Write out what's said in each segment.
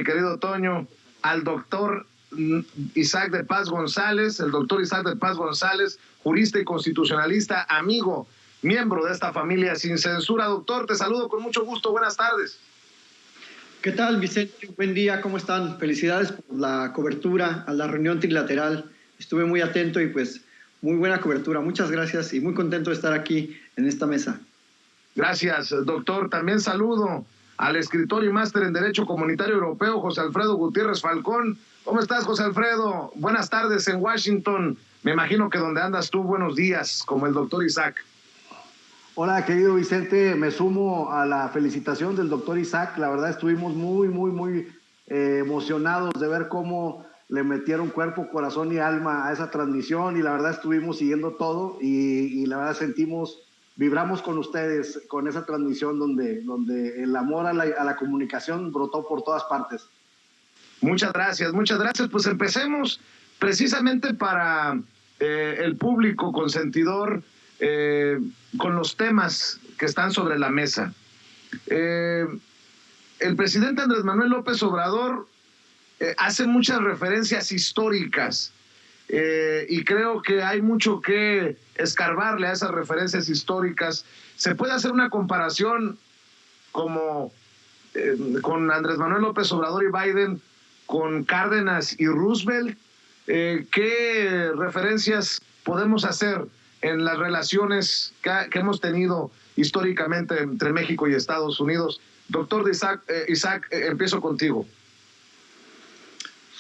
querido Toño, al doctor Isaac de Paz González, el doctor Isaac de Paz González, jurista y constitucionalista, amigo, miembro de esta familia Sin Censura. Doctor, te saludo con mucho gusto, buenas tardes. ¿Qué tal, Vicente? Buen día, ¿cómo están? Felicidades por la cobertura a la reunión trilateral. Estuve muy atento y pues muy buena cobertura. Muchas gracias y muy contento de estar aquí en esta mesa. Gracias, doctor. También saludo al escritor y máster en Derecho Comunitario Europeo, José Alfredo Gutiérrez Falcón. ¿Cómo estás, José Alfredo? Buenas tardes en Washington. Me imagino que donde andas tú, buenos días, como el doctor Isaac. Hola, querido Vicente, me sumo a la felicitación del doctor Isaac. La verdad estuvimos muy emocionados de ver cómo le metieron cuerpo, corazón y alma a esa transmisión, y la verdad estuvimos siguiendo todo y la verdad vibramos con ustedes con esa transmisión donde el amor a la comunicación brotó por todas partes. Muchas gracias. Pues empecemos precisamente para el público consentidor con los temas que están sobre la mesa. El presidente Andrés Manuel López Obrador hace muchas referencias históricas y creo que hay mucho que escarbarle a esas referencias históricas. Se puede hacer una comparación como con Andrés Manuel López Obrador y Biden, con Cárdenas y Roosevelt. ¿Qué referencias podemos hacer en las relaciones que hemos tenido históricamente entre México y Estados Unidos? Doctor Isaac, empiezo contigo.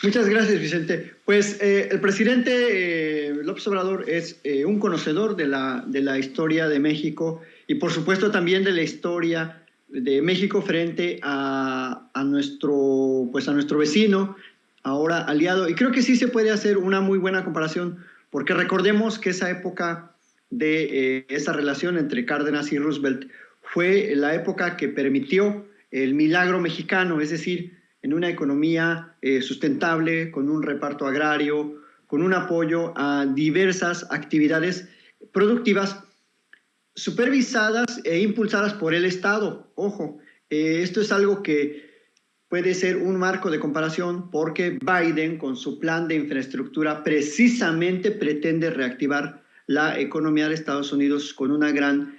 Muchas gracias, Vicente. Pues el presidente López Obrador es un conocedor de la historia de México y por supuesto también de la historia de México frente a nuestro vecino, ahora aliado. Y creo que sí se puede hacer una muy buena comparación, porque recordemos que esa época de esa relación entre Cárdenas y Roosevelt fue la época que permitió el milagro mexicano, es decir, en una economía sustentable, con un reparto agrario, con un apoyo a diversas actividades productivas supervisadas e impulsadas por el Estado. Ojo, esto es algo que puede ser un marco de comparación porque Biden, con su plan de infraestructura, precisamente pretende reactivar la economía de Estados Unidos con una gran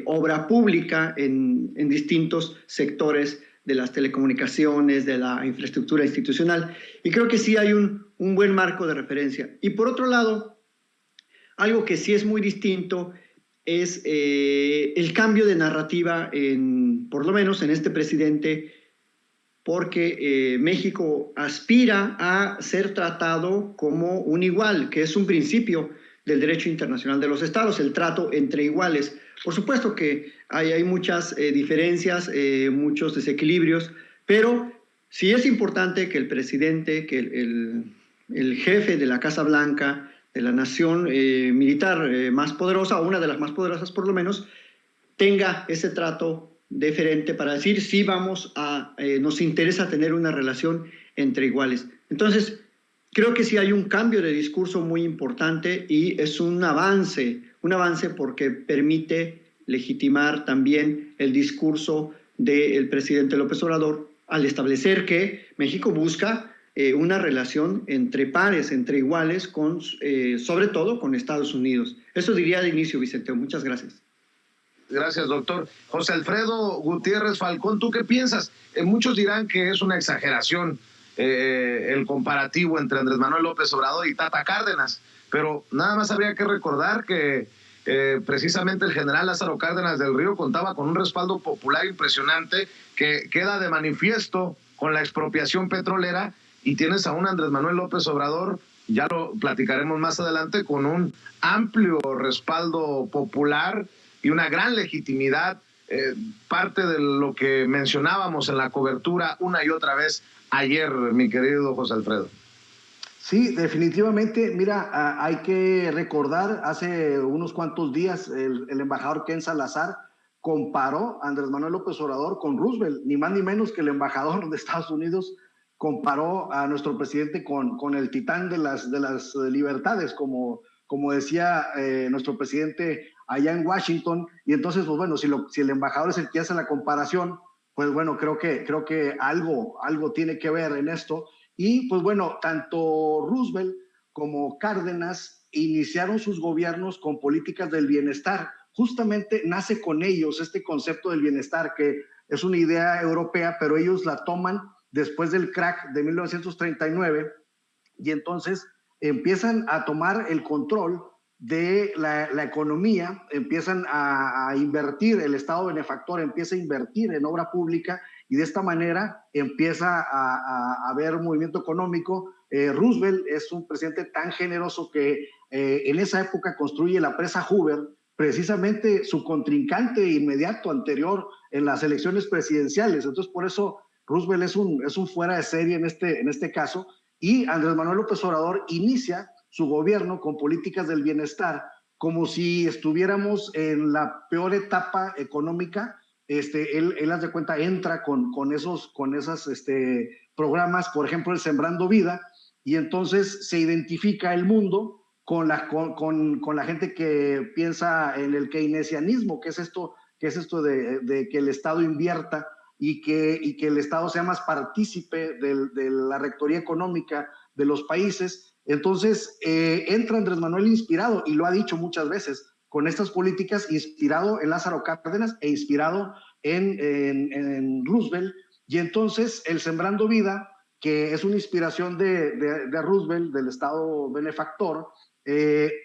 obra pública en distintos sectores de las telecomunicaciones, de la infraestructura institucional. Y creo que sí hay un buen marco de referencia. Y por otro lado, algo que sí es muy distinto es el cambio de narrativa, por lo menos en este presidente, porque México aspira a ser tratado como un igual, que es un principio del derecho internacional de los estados, el trato entre iguales. Por supuesto que hay muchas diferencias, muchos desequilibrios, pero sí es importante que el presidente, que el jefe de la Casa Blanca, de la nación militar más poderosa, o una de las más poderosas por lo menos, tenga ese trato deferente para decir sí nos interesa tener una relación entre iguales. Entonces, creo que sí hay un cambio de discurso muy importante y es un avance porque permite legitimar también el discurso del presidente López Obrador al establecer que México busca una relación entre pares, entre iguales, sobre todo con Estados Unidos. Eso diría de inicio, Vicente. Muchas gracias. Gracias, doctor. José Alfredo Gutiérrez Falcón, ¿tú qué piensas? Muchos dirán que es una exageración el comparativo entre Andrés Manuel López Obrador y Tata Cárdenas, pero nada más habría que recordar que precisamente el general Lázaro Cárdenas del Río contaba con un respaldo popular impresionante que queda de manifiesto con la expropiación petrolera, y tienes a un Andrés Manuel López Obrador, ya lo platicaremos más adelante, con un amplio respaldo popular y una gran legitimidad, parte de lo que mencionábamos en la cobertura una y otra vez ayer, mi querido José Alfredo. Sí, definitivamente. Mira, hay que recordar, hace unos cuantos días el embajador Ken Salazar comparó a Andrés Manuel López Obrador con Roosevelt, ni más ni menos que el embajador de Estados Unidos comparó a nuestro presidente con el titán de las libertades, como decía nuestro presidente allá en Washington. Y entonces, pues bueno, si el embajador es el que hace la comparación, pues bueno, creo que algo tiene que ver en esto. Y pues bueno, tanto Roosevelt como Cárdenas iniciaron sus gobiernos con políticas del bienestar. Justamente nace con ellos este concepto del bienestar, que es una idea europea, pero ellos la toman después del crack de 1939 y entonces empiezan a tomar el control de la economía, empiezan a invertir, el Estado benefactor empieza a invertir en obra pública y de esta manera empieza a haber movimiento económico. Roosevelt es un presidente tan generoso que en esa época construye la presa Hoover, precisamente su contrincante inmediato anterior en las elecciones presidenciales. Entonces, por eso Roosevelt es un fuera de serie en este caso, y Andrés Manuel López Obrador inicia su gobierno con políticas del bienestar, como si estuviéramos en la peor etapa económica. Él haz de cuenta, entra con esos programas, por ejemplo, el Sembrando Vida, y entonces se identifica el mundo con la gente que piensa en el keynesianismo, que es esto de que el Estado invierta y que el Estado sea más partícipe de la rectoría económica de los países. Entonces entra Andrés Manuel inspirado, y lo ha dicho muchas veces, con estas políticas, inspirado en Lázaro Cárdenas e inspirado en Roosevelt. Y entonces el Sembrando Vida, que es una inspiración de Roosevelt, del Estado benefactor,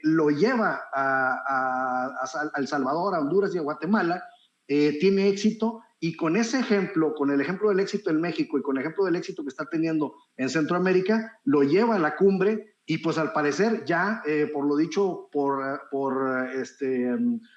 lo lleva a El Salvador, a Honduras y a Guatemala, tiene éxito, y con ese ejemplo, con el ejemplo del éxito en México y con el ejemplo del éxito que está teniendo en Centroamérica, lo lleva a la cumbre. Y pues al parecer ya, por lo dicho por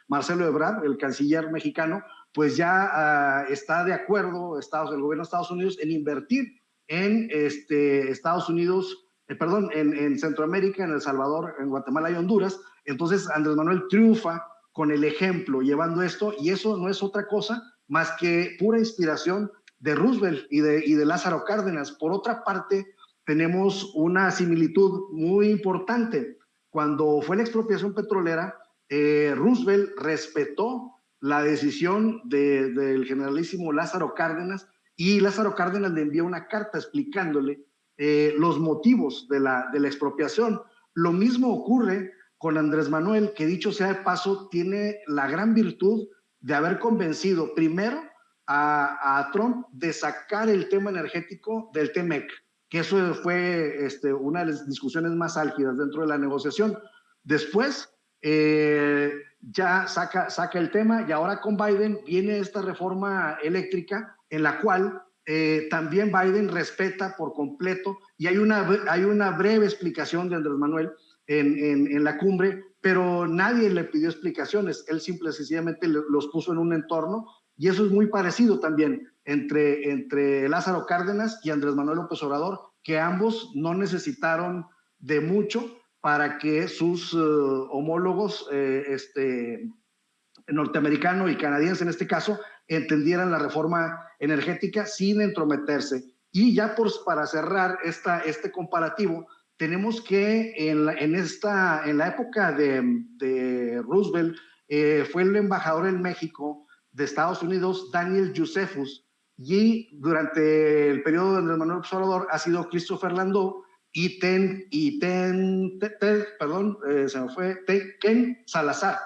Marcelo Ebrard, el canciller mexicano, pues ya está de acuerdo el gobierno de Estados Unidos en invertir en Estados Unidos, en Centroamérica, en El Salvador, en Guatemala y Honduras. Entonces Andrés Manuel triunfa con el ejemplo, llevando esto, y eso no es otra cosa más que pura inspiración de Roosevelt y de Lázaro Cárdenas. Por otra parte, tenemos una similitud muy importante. Cuando fue la expropiación petrolera, Roosevelt respetó la decisión del generalísimo Lázaro Cárdenas, y Lázaro Cárdenas le envió una carta explicándole los motivos de la expropiación. Lo mismo ocurre con Andrés Manuel, que dicho sea de paso, tiene la gran virtud de haber convencido primero a Trump de sacar el tema energético del TEMEC, que eso fue una de las discusiones más álgidas dentro de la negociación. Después ya saca el tema, y ahora con Biden viene esta reforma eléctrica en la cual también Biden respeta por completo, y hay una breve explicación de Andrés Manuel en la cumbre, pero nadie le pidió explicaciones, él simple y sencillamente los puso en un entorno, y eso es muy parecido también entre Lázaro Cárdenas y Andrés Manuel López Obrador, que ambos no necesitaron de mucho para que sus homólogos norteamericano y canadiense en este caso entendieran la reforma energética sin entrometerse. Y ya para cerrar este comparativo, tenemos que en la época de Roosevelt fue el embajador en México de Estados Unidos, Daniel Josephus, y durante el periodo de Andrés Manuel López Obrador ha sido Christopher Landau y Ken Salazar.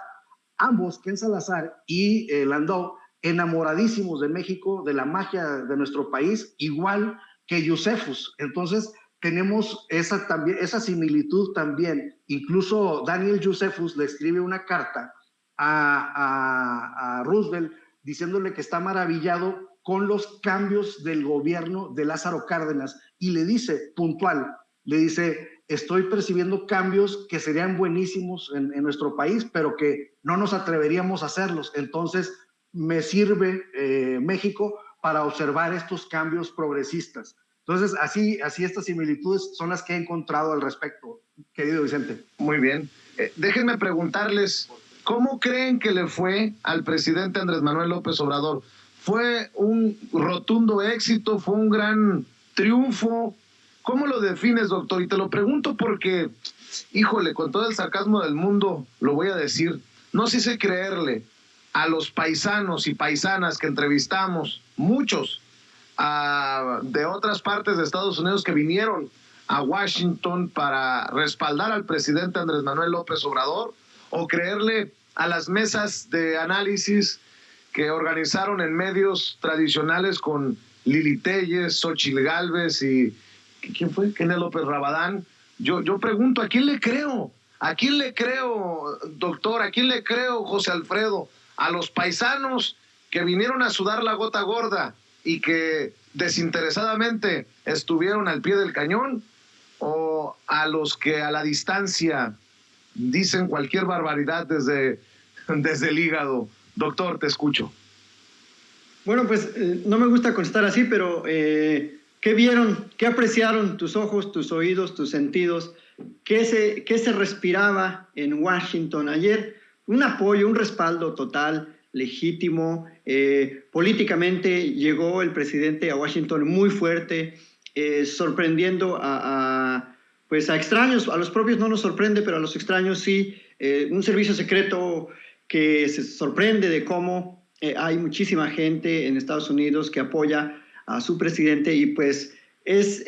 Ambos, Ken Salazar y Landau, enamoradísimos de México, de la magia de nuestro país, igual que Josephus. Entonces tenemos esa similitud también. Incluso Daniel Josephus le escribe una carta a Roosevelt diciéndole que está maravillado con los cambios del gobierno de Lázaro Cárdenas, y le dice puntual, le dice: estoy percibiendo cambios que serían buenísimos en nuestro país, pero que no nos atreveríamos a hacerlos. Entonces me sirve México para observar estos cambios progresistas. Entonces, así estas similitudes son las que he encontrado al respecto, querido Vicente. Muy bien. Déjenme preguntarles, ¿cómo creen que le fue al presidente Andrés Manuel López Obrador? ¿Fue un rotundo éxito? ¿Fue un gran triunfo? ¿Cómo lo defines, doctor? Y te lo pregunto porque, híjole, con todo el sarcasmo del mundo, lo voy a decir, no sé si creerle. a los paisanos y paisanas que entrevistamos, muchos de otras partes de Estados Unidos que vinieron a Washington para respaldar al presidente Andrés Manuel López Obrador, o creerle a las mesas de análisis que organizaron en medios tradicionales con Lili Telles, Xochitl Gálvez y ¿quién fue? Kenneth López Rabadán. Yo pregunto, ¿a quién le creo? ¿A quién le creo, doctor? ¿A quién le creo, José Alfredo? ¿A los paisanos que vinieron a sudar la gota gorda y que desinteresadamente estuvieron al pie del cañón? ¿O a los que a la distancia dicen cualquier barbaridad desde el hígado? Doctor, te escucho. Bueno, pues no me gusta contestar así, pero ¿qué vieron? ¿Qué apreciaron tus ojos, tus oídos, tus sentidos? ¿Qué se respiraba en Washington ayer? Un apoyo, un respaldo total, legítimo. Políticamente llegó el presidente a Washington muy fuerte, sorprendiendo pues a extraños. A los propios no nos sorprende, pero a los extraños sí. Un servicio secreto que se sorprende de cómo hay muchísima gente en Estados Unidos que apoya a su presidente, y pues es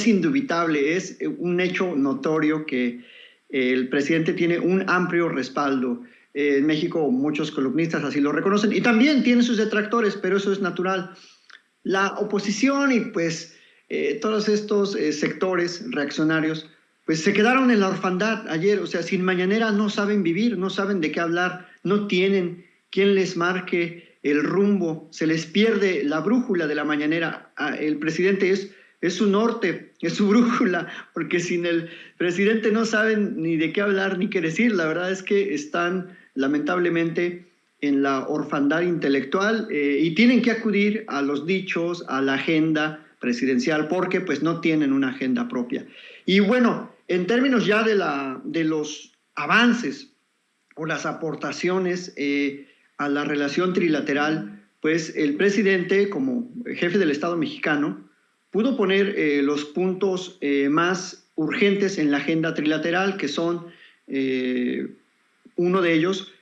indubitable, es un hecho notorio que el presidente tiene un amplio respaldo. En México muchos columnistas así lo reconocen, y también tiene sus detractores, pero eso es natural. La oposición y pues todos estos sectores reaccionarios pues se quedaron en la orfandad ayer. O sea, sin mañanera no saben vivir, no saben de qué hablar, no tienen quien les marque el rumbo, se les pierde la brújula de la mañanera. El presidente es su norte, es su brújula, porque sin el presidente no saben ni de qué hablar ni qué decir. La verdad es que están lamentablemente en la orfandad intelectual y tienen que acudir a los dichos, a la agenda presidencial, porque pues no tienen una agenda propia. Y bueno, en términos ya de los avances o las aportaciones a la relación trilateral, pues el presidente, como jefe del Estado mexicano, pudo poner los puntos más urgentes en la agenda trilateral, que son, uno de ellos,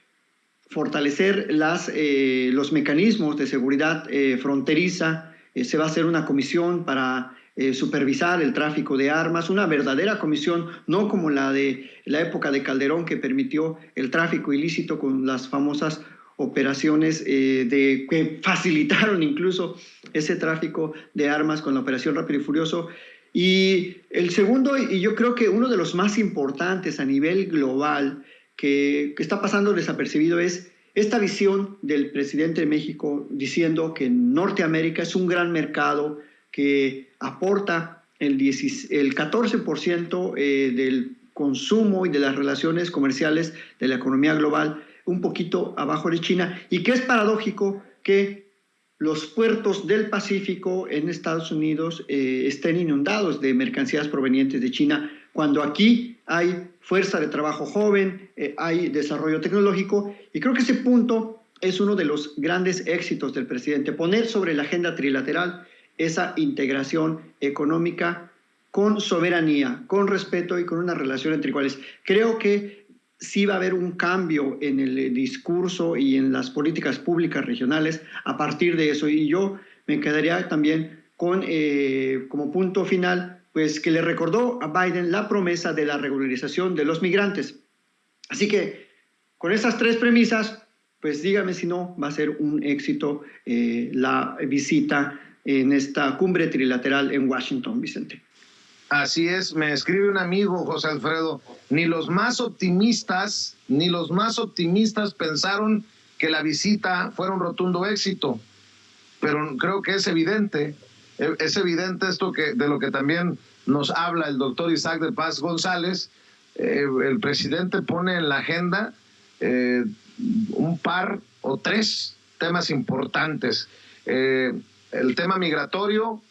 fortalecer los mecanismos de seguridad fronteriza. Se va a hacer una comisión para supervisar el tráfico de armas, una verdadera comisión, no como la de la época de Calderón, que permitió el tráfico ilícito con las famosas operaciones que facilitaron incluso ese tráfico de armas con la operación Rápido y Furioso. Y el segundo, y yo creo que uno de los más importantes a nivel global que está pasando desapercibido, es esta visión del presidente de México diciendo que Norteamérica es un gran mercado que aporta el 14% del consumo y de las relaciones comerciales de la economía global, un poquito abajo de China, y que es paradójico que los puertos del Pacífico en Estados Unidos estén inundados de mercancías provenientes de China, cuando aquí hay fuerza de trabajo joven, hay desarrollo tecnológico. Y creo que ese punto es uno de los grandes éxitos del presidente, poner sobre la agenda trilateral esa integración económica con soberanía, con respeto y con una relación entre iguales. Creo que sí va a haber un cambio en el discurso y en las políticas públicas regionales a partir de eso. Y yo me quedaría también con, como punto final, pues que le recordó a Biden la promesa de la regularización de los migrantes. Así que con esas tres premisas, pues dígame si no va a ser un éxito la visita en esta cumbre trilateral en Washington, Vicente. Así es, me escribe un amigo, José Alfredo, ni los más optimistas pensaron que la visita fuera un rotundo éxito, pero creo que es evidente esto de lo que también nos habla el doctor Isaac de Paz González. El presidente pone en la agenda un par o tres temas importantes. El tema migratorio,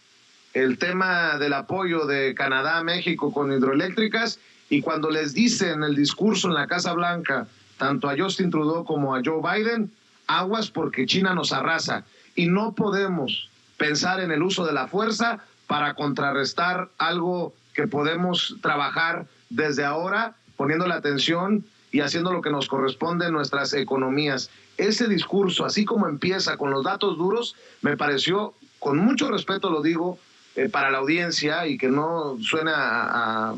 el tema del apoyo de Canadá a México con hidroeléctricas, y cuando les dice en el discurso en la Casa Blanca, tanto a Justin Trudeau como a Joe Biden, aguas porque China nos arrasa, y no podemos pensar en el uso de la fuerza para contrarrestar algo que podemos trabajar desde ahora, poniendo la atención y haciendo lo que nos corresponde en nuestras economías. Ese discurso, así como empieza con los datos duros, me pareció, con mucho respeto lo digo, para la audiencia y que no suena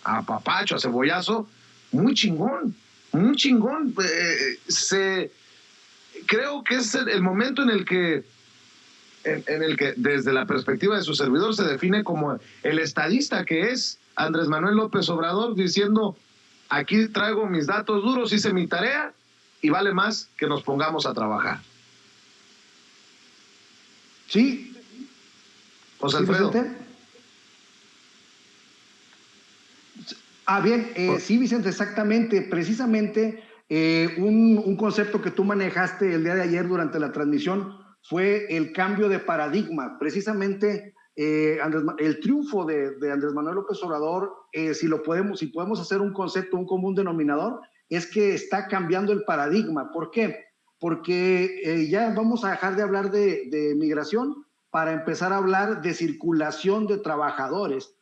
a papacho, a cebollazo, muy chingón, muy chingón. Creo que es el momento en el que desde la perspectiva de su servidor se define como el estadista que es Andrés Manuel López Obrador, diciendo: aquí traigo mis datos duros, hice mi tarea y vale más que nos pongamos a trabajar. Sí. José Alfredo. Vicente. Bien, sí, Vicente, exactamente. Precisamente un concepto que tú manejaste el día de ayer durante la transmisión fue el cambio de paradigma. Precisamente el triunfo de Andrés Manuel López Obrador, si podemos hacer un concepto, un común denominador, es que está cambiando el paradigma. ¿Por qué? Porque ya vamos a dejar de hablar de migración para empezar a hablar de circulación de trabajadores.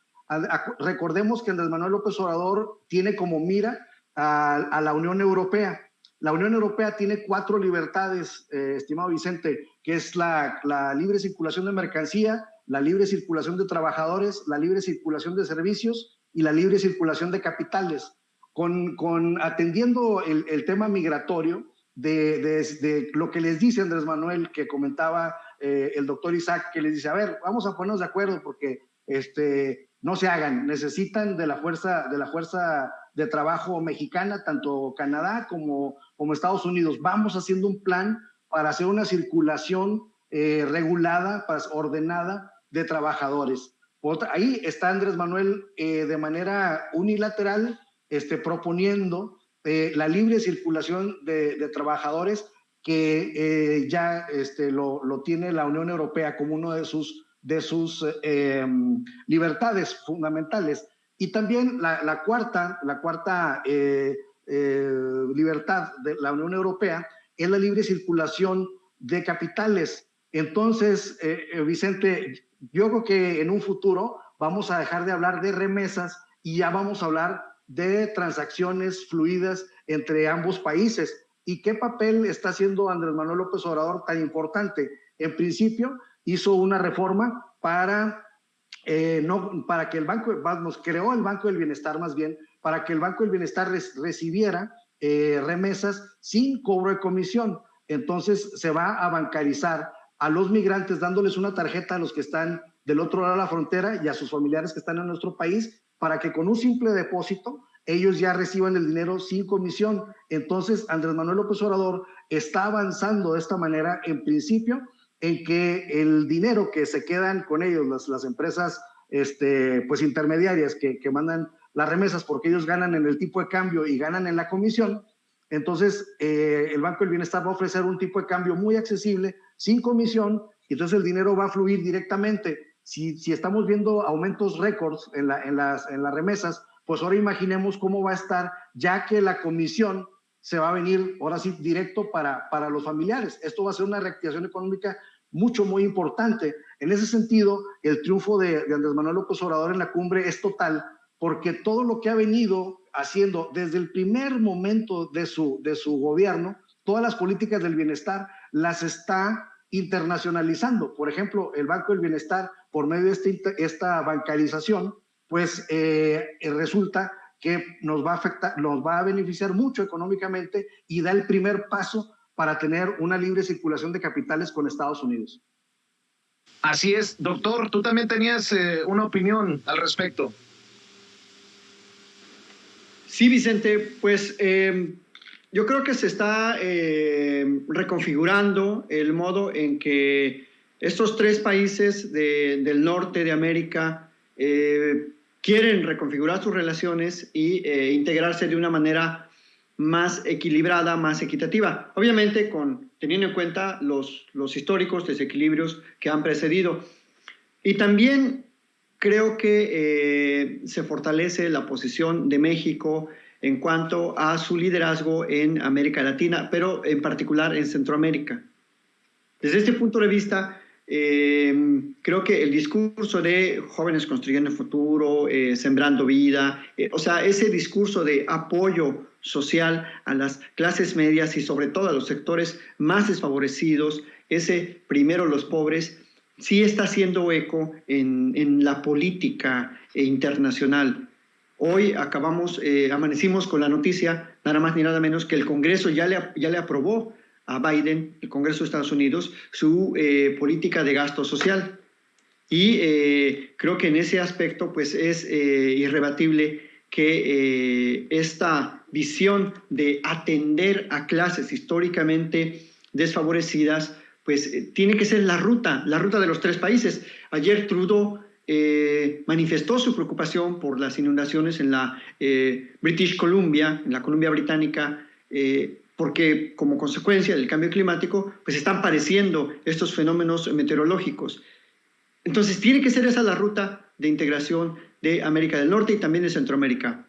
Recordemos que Andrés Manuel López Obrador tiene como mira a la Unión Europea. La Unión Europea tiene 4 libertades, estimado Vicente, que es la libre circulación de mercancía, la libre circulación de trabajadores, la libre circulación de servicios y la libre circulación de capitales. Atendiendo el tema migratorio, de lo que les dice Andrés Manuel, que comentaba el doctor Isaac, que les dice: a ver, vamos a ponernos de acuerdo porque no se hagan, necesitan de la fuerza de trabajo mexicana, tanto Canadá como Estados Unidos. Vamos haciendo un plan para hacer una circulación regulada, ordenada de trabajadores. Ahí está Andrés Manuel de manera unilateral proponiendo la libre circulación de trabajadores, que ya lo tiene la Unión Europea como uno de sus libertades fundamentales. Y también la cuarta libertad de la Unión Europea es la libre circulación de capitales. Entonces, Vicente, yo creo que en un futuro vamos a dejar de hablar de remesas y ya vamos a hablar de transacciones fluidas entre ambos países. ¿Y qué papel está haciendo Andrés Manuel López Obrador tan importante? En principio, hizo una reforma para que el creó el Banco del Bienestar, más bien, para que el Banco del Bienestar recibiera remesas sin cobro de comisión. Entonces se va a bancarizar a los migrantes, dándoles una tarjeta a los que están del otro lado de la frontera y a sus familiares que están en nuestro país, para que con un simple depósito ellos ya reciban el dinero sin comisión. Entonces Andrés Manuel López Obrador está avanzando de esta manera, en principio, en que el dinero que se quedan con ellos, las empresas pues intermediarias que mandan las remesas, porque ellos ganan en el tipo de cambio y ganan en la comisión. Entonces el Banco del Bienestar va a ofrecer un tipo de cambio muy accesible, sin comisión, y entonces el dinero va a fluir directamente. Si estamos viendo aumentos récords en las remesas, pues ahora imaginemos cómo va a estar, ya que la comisión se va a venir ahora sí directo para los familiares. Esto va a ser una reactivación económica muy importante. En ese sentido, el triunfo de Andrés Manuel López Obrador en la cumbre es total, porque todo lo que ha venido haciendo desde el primer momento de su gobierno, todas las políticas del bienestar las está internacionalizando. Por ejemplo, el Banco del Bienestar, por medio de esta bancarización, pues resulta que nos va a beneficiar mucho económicamente y da el primer paso para tener una libre circulación de capitales con Estados Unidos. Así es, doctor, tú también tenías una opinión al respecto. Sí, Vicente, pues yo creo que se está reconfigurando el modo en que estos 3 países del norte de América quieren reconfigurar sus relaciones y integrarse de una manera más equilibrada, más equitativa. Obviamente teniendo en cuenta los históricos desequilibrios que han precedido. Y también creo que se fortalece la posición de México en cuanto a su liderazgo en América Latina, pero en particular en Centroamérica. Desde este punto de vista, creo que el discurso de jóvenes construyendo el futuro, sembrando vida, o sea, ese discurso de apoyo social a las clases medias y sobre todo a los sectores más desfavorecidos, ese primero los pobres, sí está haciendo eco en la política internacional. Hoy amanecimos con la noticia, nada más ni nada menos, que el Congreso ya le aprobó a Biden, el Congreso de Estados Unidos, su política de gasto social. Y creo que en ese aspecto pues es irrebatible que esta visión de atender a clases históricamente desfavorecidas pues tiene que ser la ruta de los tres países. Ayer Trudeau manifestó su preocupación por las inundaciones en la British Columbia, en la Columbia Británica, porque como consecuencia del cambio climático pues están padeciendo estos fenómenos meteorológicos. Entonces tiene que ser esa la ruta de integración de América del Norte y también de Centroamérica.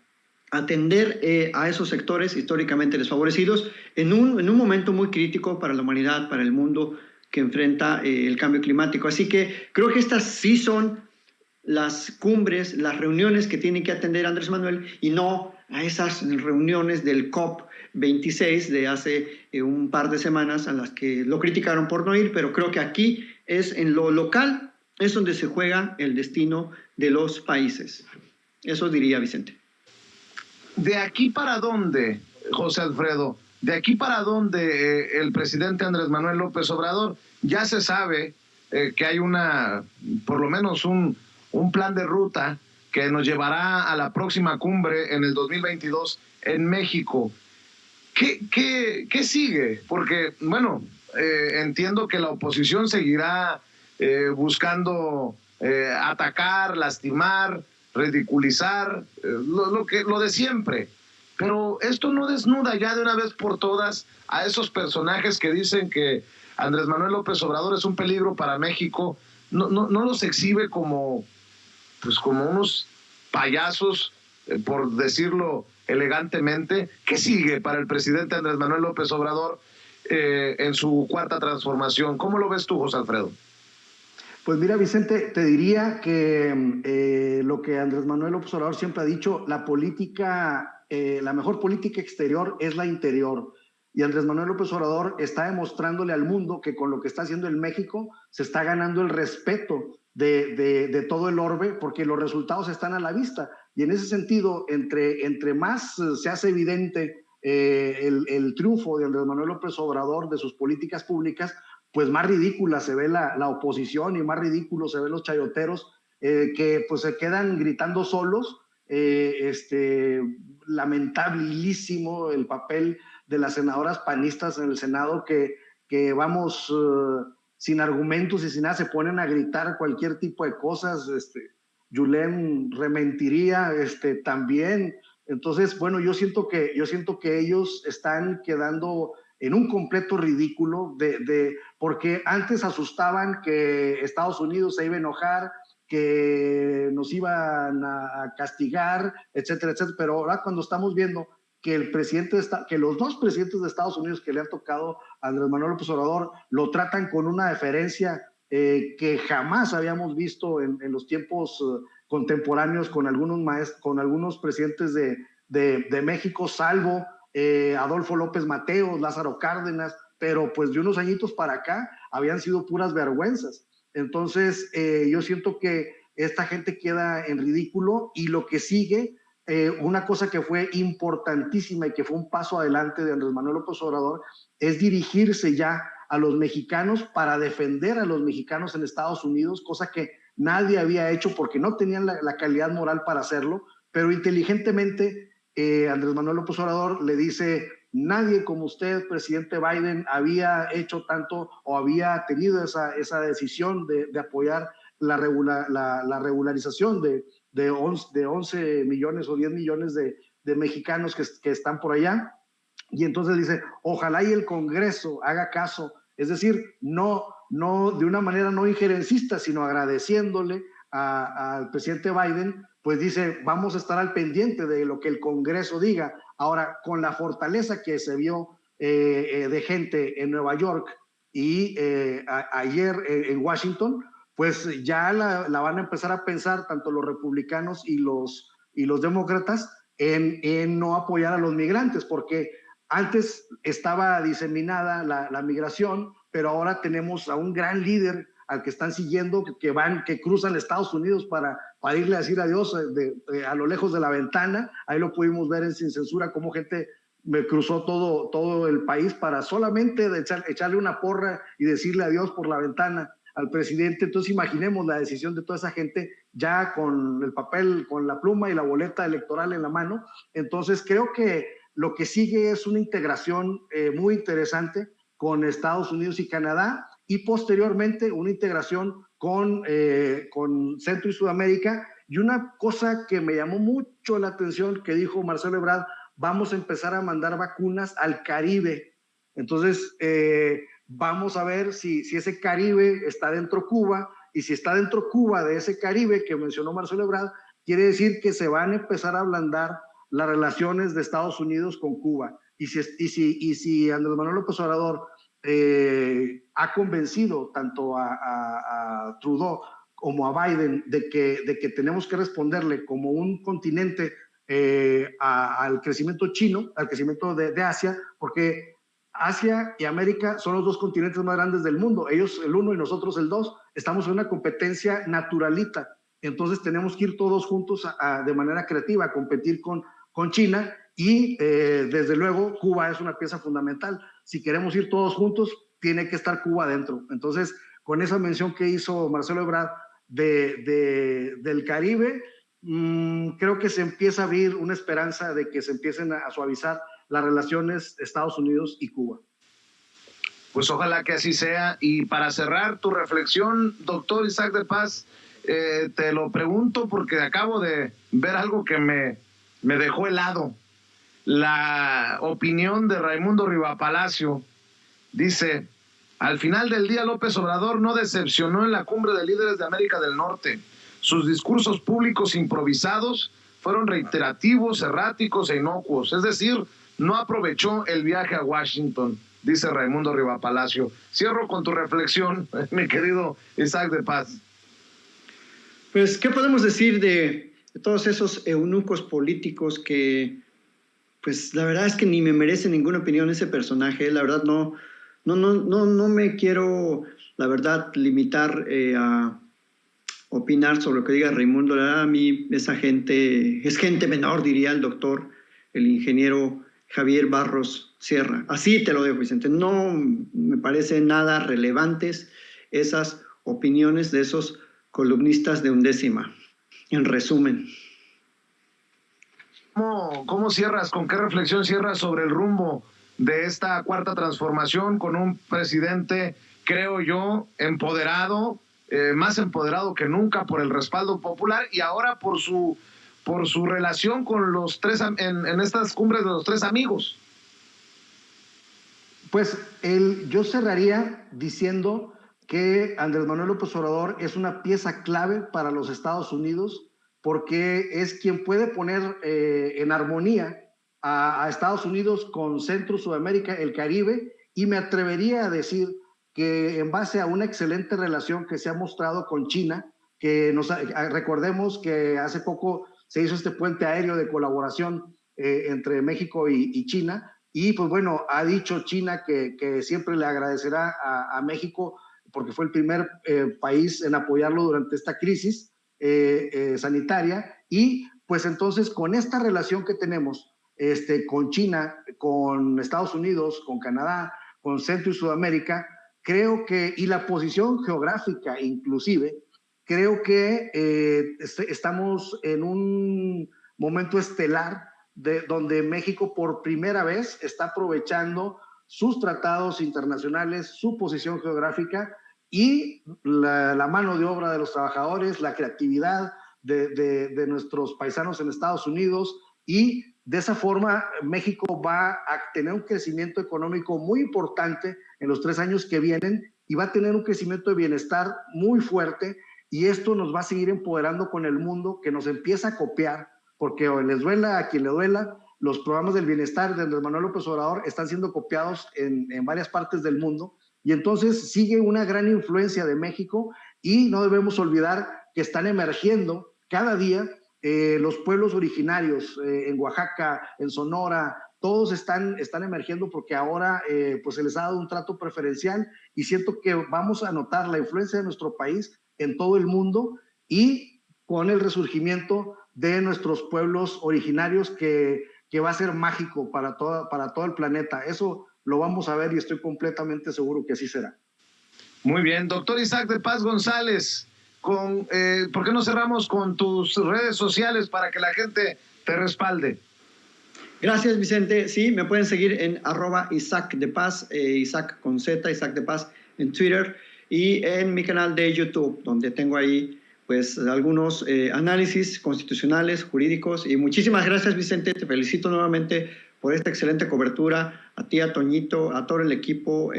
Atender a esos sectores históricamente desfavorecidos en un momento muy crítico para la humanidad, para el mundo que enfrenta el cambio climático. Así que creo que estas sí son las cumbres, las reuniones que tiene que atender Andrés Manuel y no a esas reuniones del COP26 de hace un par de semanas a las que lo criticaron por no ir, pero creo que aquí es en lo local, es donde se juega el destino de los países. Eso diría Vicente. ¿De aquí para dónde, José Alfredo? ¿De aquí para dónde el presidente Andrés Manuel López Obrador? Ya se sabe que hay por lo menos un plan de ruta que nos llevará a la próxima cumbre en el 2022 en México. ¿Qué sigue? Porque, bueno, entiendo que la oposición seguirá buscando atacar, lastimar, ridiculizar, lo de siempre. Pero esto no desnuda ya de una vez por todas a esos personajes que dicen que Andrés Manuel López Obrador es un peligro para México. No los exhibe como unos payasos, por decirlo elegantemente. ¿Qué sigue para el presidente Andrés Manuel López Obrador en su cuarta transformación? ¿Cómo lo ves tú, José Alfredo? Pues mira, Vicente, te diría que lo que Andrés Manuel López Obrador siempre ha dicho, la mejor política exterior es la interior. Y Andrés Manuel López Obrador está demostrándole al mundo que con lo que está haciendo en México se está ganando el respeto de todo el orbe, porque los resultados están a la vista. Y en ese sentido, entre más se hace evidente el triunfo de Andrés Manuel López Obrador, de sus políticas públicas, pues más ridícula se ve la oposición y más ridículo se ven los chayoteros que pues se quedan gritando solos. Lamentabilísimo el papel de las senadoras panistas en el Senado que vamos sin argumentos y sin nada, se ponen a gritar cualquier tipo de cosas. Yulem rementiría también. Entonces, bueno, yo siento que ellos están quedando en un completo ridículo, porque antes asustaban que Estados Unidos se iba a enojar, que nos iban a castigar, etcétera, etcétera. Pero ahora cuando estamos viendo que los dos presidentes de Estados Unidos que le han tocado a Andrés Manuel López Obrador lo tratan con una deferencia que jamás habíamos visto en los tiempos contemporáneos con algunos presidentes de México, salvo Adolfo López Mateos, Lázaro Cárdenas, pero pues de unos añitos para acá habían sido puras vergüenzas. Entonces yo siento que esta gente queda en ridículo y lo que sigue, una cosa que fue importantísima y que fue un paso adelante de Andrés Manuel López Obrador, es dirigirse ya a los mexicanos para defender a los mexicanos en Estados Unidos, cosa que nadie había hecho porque no tenían la calidad moral para hacerlo, pero inteligentemente Andrés Manuel López Obrador le dice: nadie como usted, presidente Biden, había hecho tanto o había tenido esa decisión de apoyar la regularización de 11 millones o 10 millones de mexicanos que están por allá. Y entonces dice: ojalá y el Congreso haga caso, es decir, no de una manera no injerencista, sino agradeciéndole al presidente Biden, pues dice: vamos a estar al pendiente de lo que el Congreso diga. Ahora, con la fortaleza que se vio de gente en Nueva York y ayer en Washington, pues ya la van a empezar a pensar tanto los republicanos y los demócratas en no apoyar a los migrantes, porque antes estaba diseminada la migración, pero ahora tenemos a un gran líder al que están siguiendo, que cruzan Estados Unidos para irle a decir adiós a lo lejos de la ventana. Ahí lo pudimos ver en Sin Censura, cómo gente me cruzó todo el país para solamente echarle una porra y decirle adiós por la ventana al presidente. Entonces imaginemos la decisión de toda esa gente ya con el papel, con la pluma y la boleta electoral en la mano. Entonces creo que lo que sigue es una integración muy interesante con Estados Unidos y Canadá, y posteriormente una integración con Centro y Sudamérica. Y una cosa que me llamó mucho la atención que dijo Marcelo Ebrard: vamos a empezar a mandar vacunas al Caribe. Entonces, vamos a ver si ese Caribe está dentro Cuba, y si está dentro Cuba de ese Caribe que mencionó Marcelo Ebrard, quiere decir que se van a empezar a ablandar las relaciones de Estados Unidos con Cuba. Y si Andrés Manuel López Obrador ha convencido tanto a Trudeau como a Biden de que tenemos que responderle como un continente al crecimiento chino, al crecimiento de Asia, porque Asia y América son los dos continentes más grandes del mundo. Ellos el uno y nosotros el dos. Estamos en una competencia naturalita. Entonces tenemos que ir todos juntos de manera creativa a competir con China, y desde luego Cuba es una pieza fundamental. Si queremos ir todos juntos, tiene que estar Cuba dentro. Entonces, con esa mención que hizo Marcelo Ebrard del Caribe, creo que se empieza a abrir una esperanza de que se empiecen a suavizar las relaciones Estados Unidos y Cuba. Pues ojalá que así sea. Y para cerrar tu reflexión, doctor Isaac de Paz, te lo pregunto porque acabo de ver algo que me dejó helado. La opinión de Raimundo Rivapalacio dice: al final del día López Obrador no decepcionó en la cumbre de líderes de América del Norte. Sus discursos públicos improvisados fueron reiterativos, erráticos e inocuos. Es decir, no aprovechó el viaje a Washington, dice Raimundo Rivapalacio. Cierro con tu reflexión, mi querido Isaac de Paz. Pues, ¿qué podemos decir de todos esos eunucos políticos que, pues, la verdad es que ni me merece ninguna opinión ese personaje? La verdad no me quiero, la verdad, limitar a opinar sobre lo que diga Raimundo. A mí esa gente es gente menor, diría el doctor, el ingeniero Javier Barros Sierra. Así te lo dejo, Vicente. No me parecen nada relevantes esas opiniones de esos columnistas de Undécima. En resumen. ¿Cómo cierras? ¿Con qué reflexión cierras sobre el rumbo de esta cuarta transformación con un presidente, creo yo, empoderado, más empoderado que nunca por el respaldo popular y ahora por su relación con los tres en estas cumbres de los tres amigos? Pues yo cerraría diciendo que Andrés Manuel López Obrador es una pieza clave para los Estados Unidos, porque es quien puede poner en armonía a Estados Unidos con Centro, Sudamérica, el Caribe, y me atrevería a decir que en base a una excelente relación que se ha mostrado con China, que recordemos que hace poco se hizo este puente aéreo de colaboración entre México y China, y pues bueno, ha dicho China que siempre le agradecerá a México porque fue el primer país en apoyarlo durante esta crisis sanitaria, y pues entonces con esta relación que tenemos con China, con Estados Unidos, con Canadá, con Centro y Sudamérica, creo que, y la posición geográfica inclusive, creo que estamos en un momento estelar donde México por primera vez está aprovechando sus tratados internacionales, su posición geográfica y la mano de obra de los trabajadores, la creatividad de nuestros paisanos en Estados Unidos, y de esa forma México va a tener un crecimiento económico muy importante en los 3 años que vienen, y va a tener un crecimiento de bienestar muy fuerte, y esto nos va a seguir empoderando con el mundo, que nos empieza a copiar, porque les duela a quien le duela, los programas del bienestar de Andrés Manuel López Obrador están siendo copiados en varias partes del mundo, y entonces sigue una gran influencia de México, y no debemos olvidar que están emergiendo cada día los pueblos originarios en Oaxaca, en Sonora, todos están emergiendo porque ahora pues se les ha dado un trato preferencial y siento que vamos a notar la influencia de nuestro país en todo el mundo y con el resurgimiento de nuestros pueblos originarios que va a ser mágico para todo el planeta. Eso lo vamos a ver y estoy completamente seguro que así será. Muy bien, doctor Isaac de Paz González, ¿por qué no cerramos con tus redes sociales para que la gente te respalde? Gracias, Vicente. Sí, me pueden seguir en @Isaac de Paz, Isaac con Z, Isaac de Paz en Twitter y en mi canal de YouTube, donde tengo ahí pues algunos análisis constitucionales, jurídicos. Y muchísimas gracias, Vicente. Te felicito nuevamente por esta excelente cobertura. A ti, a Toñito, a todo el equipo,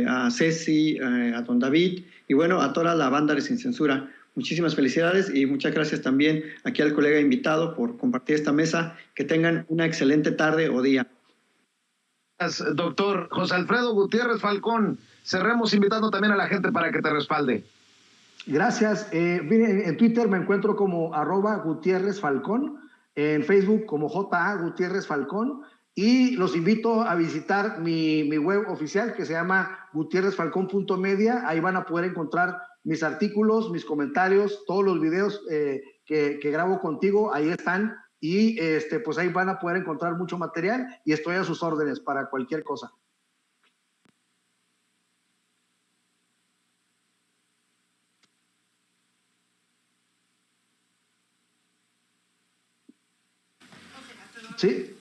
a Ceci, a don David y bueno, a toda la banda de Sin Censura. Muchísimas felicidades y muchas gracias también aquí al colega invitado por compartir esta mesa. Que tengan una excelente tarde o día. Gracias, doctor José Alfredo Gutiérrez Falcón. Cerremos invitando también a la gente para que te respalde. Gracias. Miren, en Twitter me encuentro como @Gutiérrez Falcón, en Facebook como JA Gutiérrez Falcón y los invito a visitar mi web oficial que se llama gutierrezfalcón.media. Ahí van a poder encontrar mis artículos, mis comentarios, todos los videos que grabo contigo, ahí están y pues ahí van a poder encontrar mucho material y estoy a sus órdenes para cualquier cosa. ¿Sí?